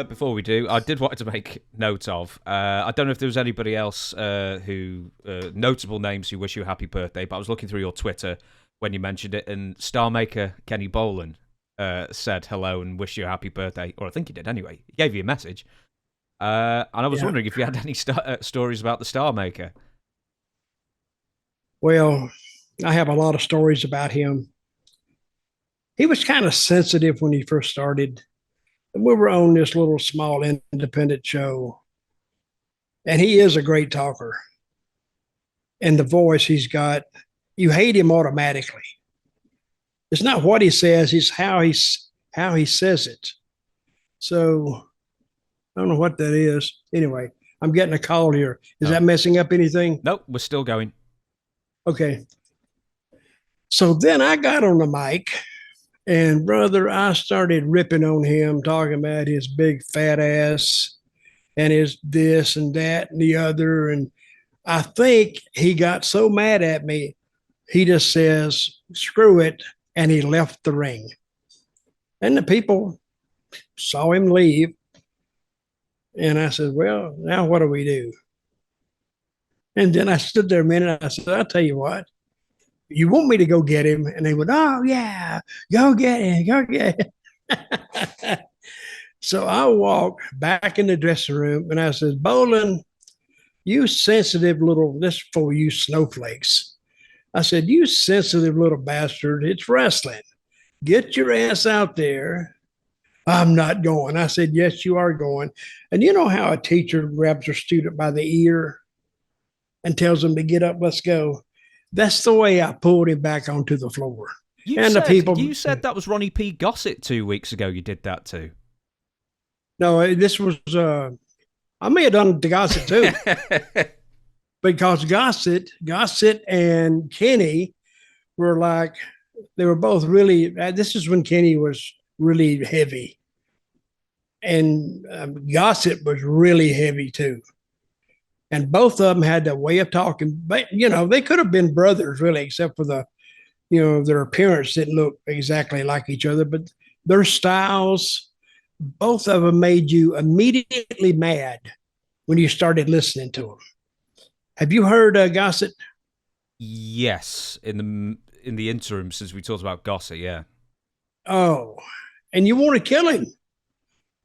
Before we do, I did want to make note of. I don't know if there was anybody else who notable names who wish you a happy birthday, but I was looking through your Twitter when you mentioned it, and Starmaker Kenny Bolin said hello and wished you a happy birthday, or I think he did anyway. He gave you a message, and I was wondering if you had any stories about the Starmaker. Well, I have a lot of stories about him. He was kind of sensitive when he first started. We were on this little small independent show, and he is a great talker. And the voice he's got, you hate him automatically. It's not what he says; it's how he says it. So I don't know what that is. Anyway, I'm getting a call here. Is that messing up anything? Nope, we're still going. Okay. So then I got on the mic, and brother, I started ripping on him, talking about his big fat ass and his this and that and the other. And I think he got so mad at me, he just says, screw it. And he left the ring. And the people saw him leave. And I said, well, now what do we do? And then I stood there a minute. I said, I'll tell you what. You want me to go get him? And they would, oh, yeah, go get him, go get him. So I walked back in the dressing room and I said, Bolin, you sensitive little, this for you snowflakes. I said, you sensitive little bastard, it's wrestling. Get your ass out there. I'm not going. I said, yes, you are going. And you know how a teacher grabs her student by the ear and tells them to get up, let's go. That's the way I pulled him back onto the floor. You said that was Ronnie P. Gossett 2 weeks ago. You did that too. No, this was, I may have done the Gossett too. Because Gossett and Kenny were like, they were both really, this is when Kenny was really heavy. And Gossett was really heavy too. And both of them had the way of talking, but they could have been brothers really, except for their appearance didn't look exactly like each other, but their styles, both of them made you immediately mad when you started listening to them. Have you heard Gossett? Yes, in the interim since we talked about Gossett, yeah. Oh, and you want to kill him.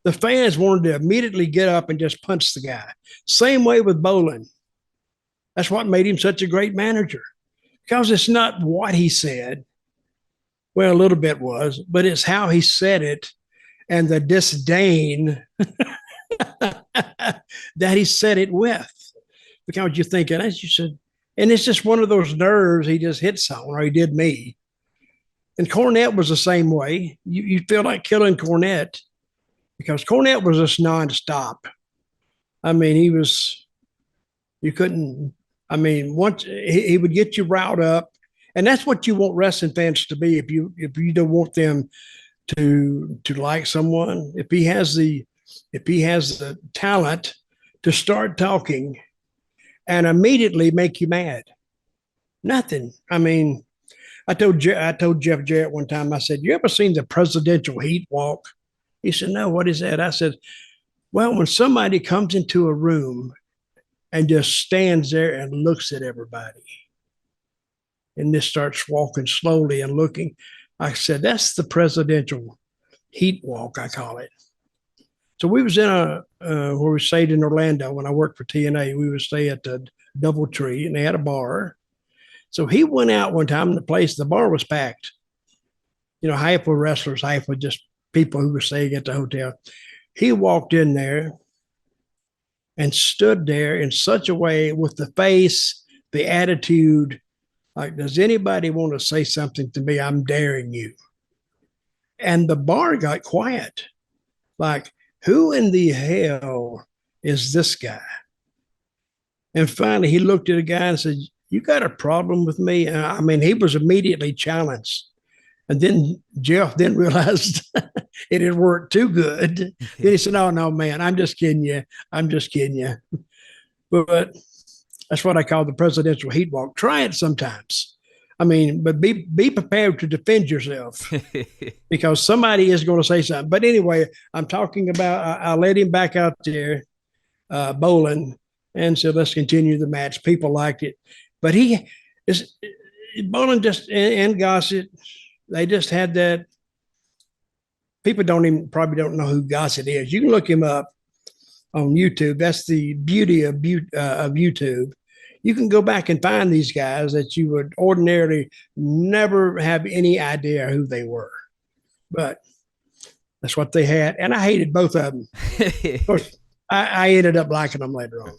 The fans wanted to immediately get up and just punch the guy. Same way with Bolin. That's what made him such a great manager. Because it's not what he said. Well, a little bit was, but it's how he said it and the disdain that he said it with. Because you're thinking, as you said, and it's just one of those nerves he just hit someone, or he did me. And Cornette was the same way. You feel like killing Cornette because Cornette was just nonstop. I mean, once he would get you riled up. And that's what you want wrestling fans to be. If you don't want them to like someone, if he has the talent to start talking and immediately make you mad. Nothing. I mean, I told Jeff Jarrett one time, I said, you ever seen the presidential heat walk? He said, no, what is that? I said, well, when somebody comes into a room and just stands there and looks at everybody and just starts walking slowly and looking, I said, that's the presidential heat walk, I call it. So we was in where we stayed in Orlando when I worked for TNA. We would stay at the Doubletree, and they had a bar. So he went out one time in the bar was packed. Half were wrestlers, half were just people who were staying at the hotel. He walked in there and stood there in such a way with the face, the attitude, like, does anybody want to say something to me? I'm daring you. And the bar got quiet. Like, who in the hell is this guy? And finally, he looked at the guy and said, you got a problem with me? I mean, he was immediately challenged. And then Jeff then realized it had worked too good. Then he said, oh, no, man, I'm just kidding you. I'm just kidding you. But that's what I call the presidential heat walk. Try it sometimes. I mean, but be prepared to defend yourself because somebody is going to say something. But anyway, I'm talking about. I let him back out there, Bolin, and said, "Let's continue the match." People liked it, but he is Bolin just and Gossett. They just had that. People probably don't know who Gossett is. You can look him up on YouTube. That's the beauty of YouTube. You can go back and find these guys that you would ordinarily never have any idea who they were. But that's what they had. And I hated both of them. Of course, I ended up liking them later on.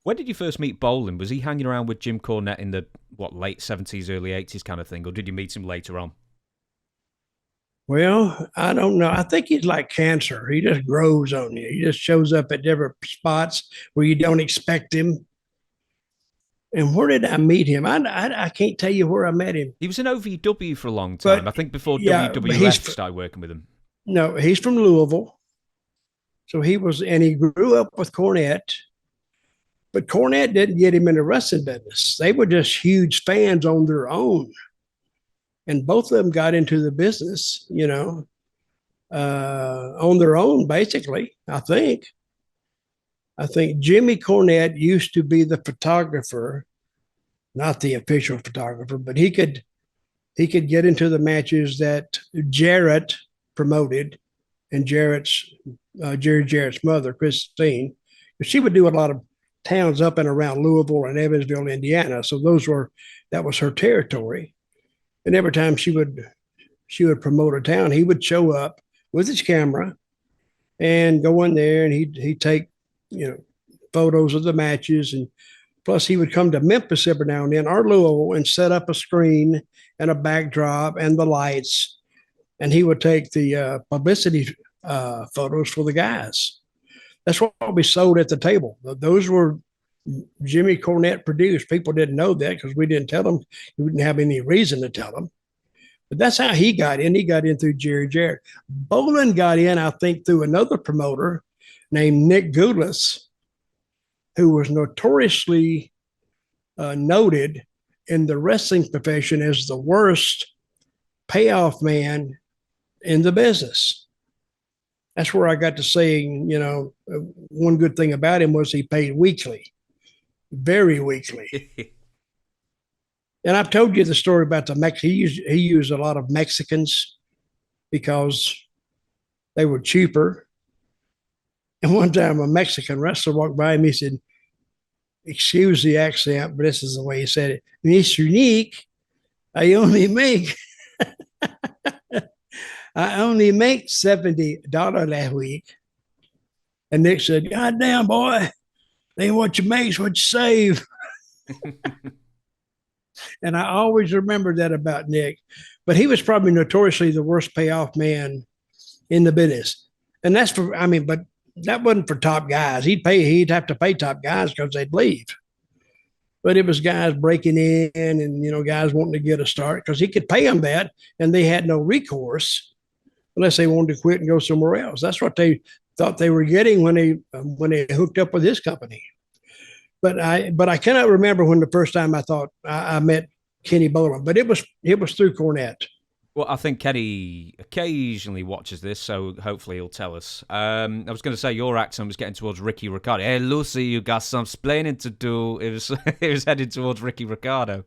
When did you first meet Bolin? Was he hanging around with Jim Cornette in the, late 70s, early 80s kind of thing? Or did you meet him later on? Well, I don't know. I think he's like cancer. He just grows on you. He just shows up at different spots where you don't expect him. And where did I meet him? I can't tell you where I met him. He was in OVW for a long time. I think before WWF started working with him. No, he's from Louisville. So he grew up with Cornette. But Cornette didn't get him in the wrestling business. They were just huge fans on their own. And both of them got into the business, on their own, basically, I think. I think Jimmy Cornette used to be the photographer, not the official photographer, but he could get into the matches that Jarrett promoted, and Jerry Jarrett's mother, Christine, she would do a lot of towns up and around Louisville and Evansville, Indiana. So that was her territory. And every time she would promote a town, he would show up with his camera and go in there, and he'd take photos of the matches, and plus he would come to Memphis every now and then, or Louisville, and set up a screen and a backdrop and the lights, and he would take the publicity photos for the guys. That's what we sold at the table. Those were Jimmy Cornette produced. People didn't know that because we didn't tell them. We didn't have any reason to tell them. But that's how he got in. He got in through Jerry Jarrett. Bolin got in, I think, through another promoter named Nick Gulas, who was notoriously noted in the wrestling profession as the worst payoff man in the business. That's where I got to saying, one good thing about him was he paid weekly, very weekly. And I've told you the story about he used a lot of Mexicans because they were cheaper. And one time a Mexican wrestler walked by him. He said, "Excuse the accent, but this is the way he said it. Mr. Nick, I only make $70 that week." And Nick said, "God damn, boy, ain't what you make, it's what you save." And I always remember that about Nick. But he was probably notoriously the worst payoff man in the business. And but that wasn't for top guys. He'd have to pay top guys because they'd leave. But it was guys breaking in and, guys wanting to get a start because he could pay them that, and they had no recourse unless they wanted to quit and go somewhere else. That's what they thought they were getting when they hooked up with his company. But I cannot remember when the first time I thought I met Kenny Bolin, but it was through Cornette. Well, I think Kenny occasionally watches this, so hopefully he'll tell us. I was going to say your accent was getting towards Ricky Ricardo. Hey, Lucy, you got some splaining to do. It was headed towards Ricky Ricardo.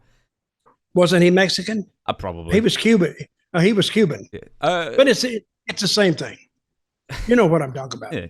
Wasn't he Mexican? Probably. He was Cuban. He was Cuban. Yeah. But it's the same thing. You know what I'm talking about. Yeah.